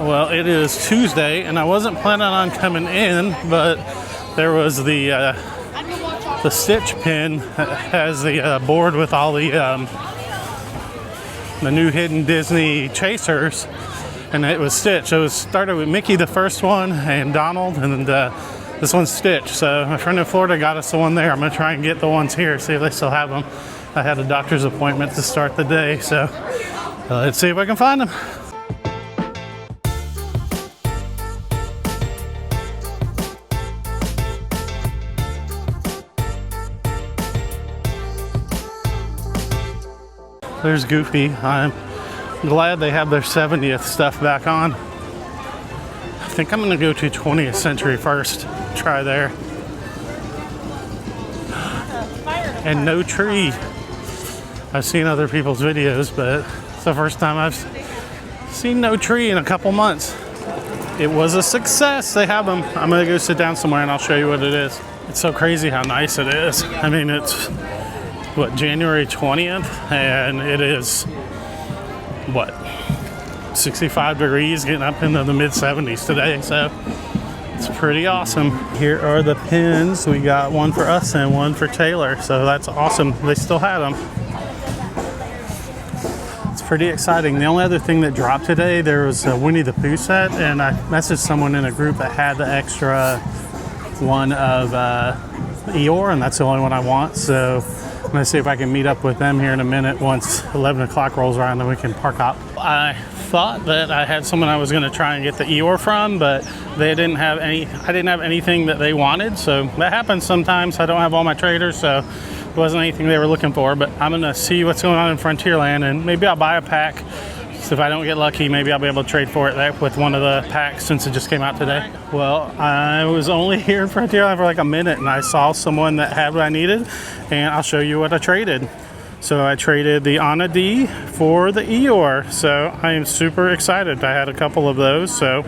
Well, it is Tuesday, and I wasn't planning on coming in, but there was the Stitch pin has the board with all the new hidden Disney chasers, and it was Stitch. It started with Mickey, the first one, and Donald, and this one's Stitch. So my friend in Florida got us the one there. I'm gonna try and get the ones here, see if they still have them. I had a doctor's appointment to start the day, so let's see if I can find them. There's Goofy. I'm glad they have their 70th stuff back on. I think I'm gonna go to 20th Century first. Try there. And no tree. I've seen other people's videos, but it's the first time I've seen no tree in a couple months. It was a success. They have them. I'm gonna go sit down somewhere and I'll show you what it is. It's so crazy how nice it is. I mean, it's what, January 20th, and it is what, 65 degrees, getting up into the mid 70s today, so it's pretty awesome. Here are the pins. We got one for us and one for Taylor, so that's awesome. They still had them. It's pretty exciting. The only other thing that dropped today, there was a Winnie the Pooh set, and I messaged someone in a group that had the extra one of Eeyore, and that's the only one I want, so I'm gonna see if I can meet up with them here in a minute once 11 o'clock rolls around, then we can park up. I thought that I had someone I was gonna try and get the Eeyore from, but they didn't have any, I didn't have anything that they wanted, so that happens sometimes. I don't have all my traders, so it wasn't anything they were looking for, but I'm gonna see what's going on in Frontierland, and maybe I'll buy a pack. So if I don't get lucky, maybe I'll be able to trade for it with one of the packs since it just came out today. Well, I was only here in Frontierland for like a minute, and I saw someone that had what I needed, and I'll show you what I traded. So I traded the Anna D for the Eeyore, so I am super excited. I had a couple of those, so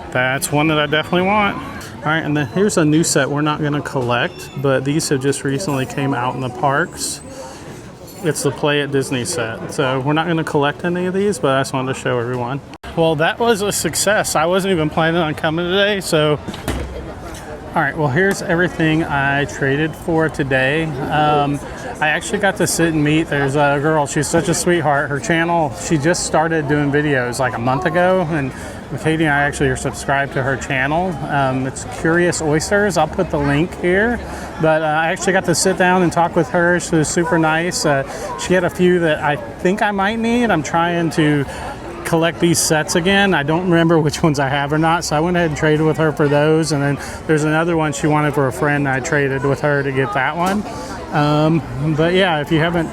that's one that I definitely want. All right, and then here's a new set we're not gonna collect, but these have just recently came out in the parks. It's the Play at Disney set. So we're not gonna collect any of these, but I just wanted to show everyone. Well, that was a success. I wasn't even planning on coming today, so. All right, well, here's everything I traded for today. I actually got to sit and meet, there's a girl, she's such a sweetheart. Her channel, she just started doing videos like a month ago, and Katie and I actually are subscribed to her channel. It's Curious Oysters. I'll put the link here. But I actually got to sit down and talk with her. She was super nice. She had a few that I think I might need. I'm trying to collect these sets again. I don't remember which ones I have or not, so I went ahead and traded with her for those. And then there's another one she wanted for a friend, and I traded with her to get that one. But yeah, if you haven't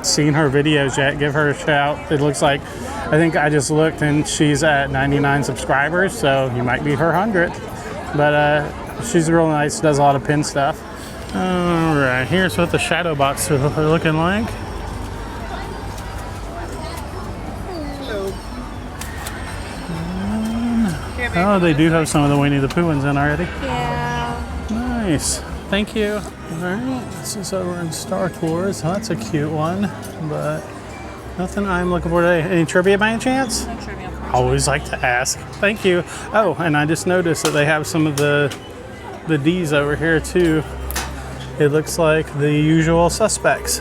seen her videos yet, give her a shout. It looks like, I think I just looked and she's at 99 subscribers, so you might be her 100th. But she's real nice, does a lot of pin stuff. All right, here's what the shadow box are looking like. Oh, they do have some of the Winnie the Pooh ones in already. Yeah. Nice. Thank you. All right, this is over in Star Tours. Oh, that's a cute one, but nothing I'm looking for today. Any trivia by any chance? No trivia. I always like to ask. Thank you. Oh, and I just noticed that they have some of the D's over here too. It looks like the usual suspects.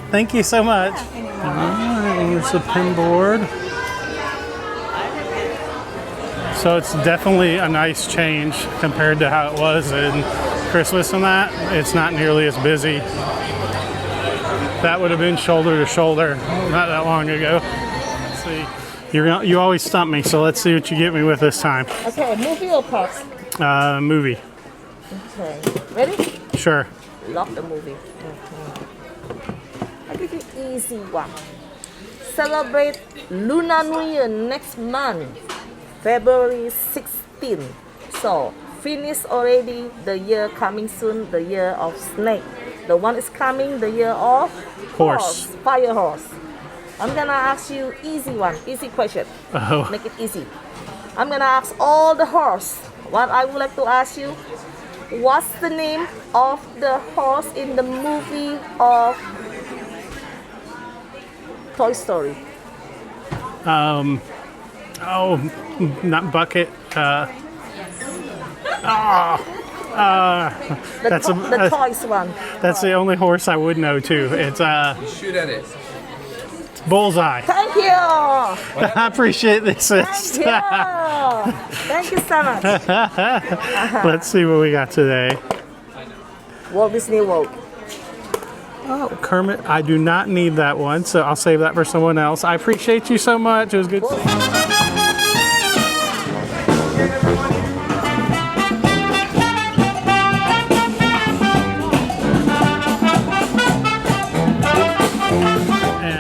Thank you so much. All right, here's the pin board. So it's definitely a nice change compared to how it was in Christmas and that. It's not nearly as busy. That would have been shoulder to shoulder not that long ago. Let's see. You always stump me, so let's see what you get me with this time. Okay, movie or pause? Movie. Okay, ready? Sure. Love the movie. I'll give you easy one. Celebrate Lunar New Year next month, February 16th. So finish already the year coming soon, the year of snake. The one is coming, the year of horse. Fire horse. I'm gonna ask you easy one, easy question. Oh. Make it easy. I'm gonna ask all the horse. What I would like to ask you, what's the name of the horse in the movie of Toy Story? Oh, not bucket. The toys one. That's the only horse I would know too. It's Shoot at it. Bullseye. Thank you. I appreciate the assist. Yeah. Thank you so much. Let's see what we got today. Walt Disney World. Oh, Kermit, I do not need that one, so I'll save that for someone else. I appreciate you so much. It was good to see you.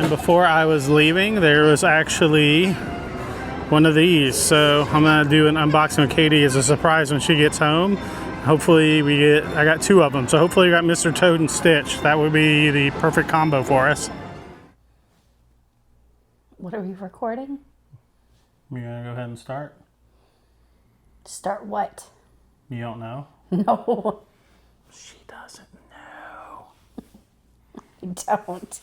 Before I was leaving, there was actually one of these, so I'm gonna do an unboxing with Katie as a surprise when she gets home. Hopefully I got 2 of them, so hopefully we got Mr. Toad and Stitch. That would be the perfect combo for us. What are we recording? We're gonna go ahead and start. Start what? You don't know? No, She doesn't know. I don't.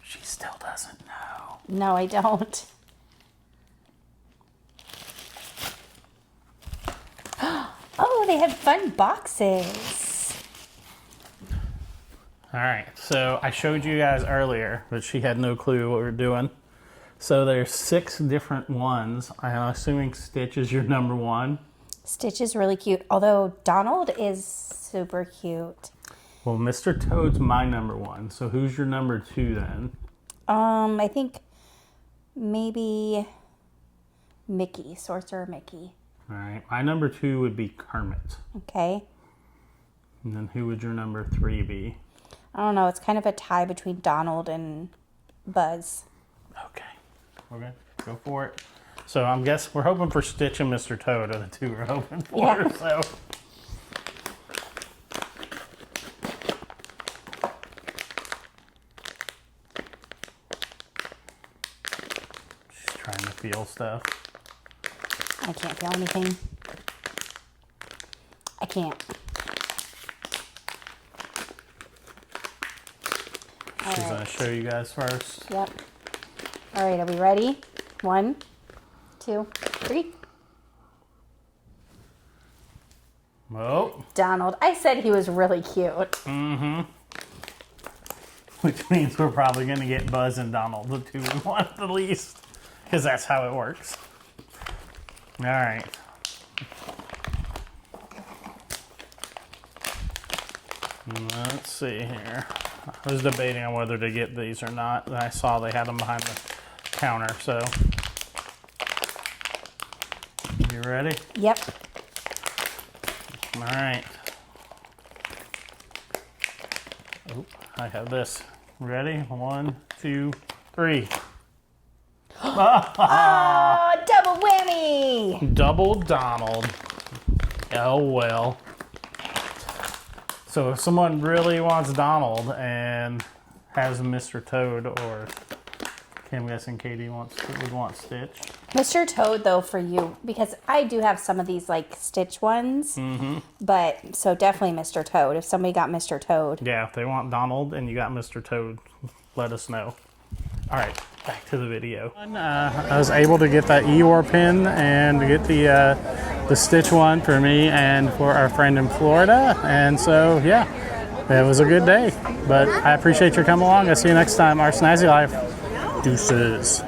She still doesn't know. No, I don't. Oh, they have fun boxes. All right, so I showed you guys earlier, but she had no clue what we were doing. So there's 6 different ones. I'm assuming Stitch is your number 1. Stitch is really cute, although Donald is super cute. Well, Mr. Toad's my number 1. So who's your number 2 then? I think maybe Mickey, Sorcerer Mickey. All right, my number 2 would be Kermit. Okay. And then who would your number 3 be? I don't know. It's kind of a tie between Donald and Buzz. Okay, go for it. So I guess we're hoping for Stitch and Mr. Toad are the 2 we're hoping for. Yeah. So. She's trying to feel stuff. I can't feel anything. I can't. She's gonna show you guys first. Yep. All right, are we ready? 1, 2, 3. Oh. Donald. I said he was really cute. Mm-hmm. Which means we're probably gonna get Buzz and Donald, the 2 we want the least. Because that's how it works. All right. Let's see here. I was debating on whether to get these or not. I saw they had them behind the counter, so. You ready? Yep. All right. Oh, I have this. Ready? 1, 2, 3. Oh, double whammy! Double Donald. Oh well. So if someone really wants Donald and has Mr. Toad, or I'm guessing Katie would want Stitch. Mr. Toad, though, for you, because I do have some of these, like, Stitch ones. Mm-hmm. But, so definitely Mr. Toad, if somebody got Mr. Toad. Yeah, if they want Donald and you got Mr. Toad, let us know. All right, back to the video. I was able to get that Eeyore pin and to get the Stitch one for me and for our friend in Florida. And so, yeah, it was a good day. But I appreciate your coming along. I'll see you next time. Our Snazzy Life. Deuces.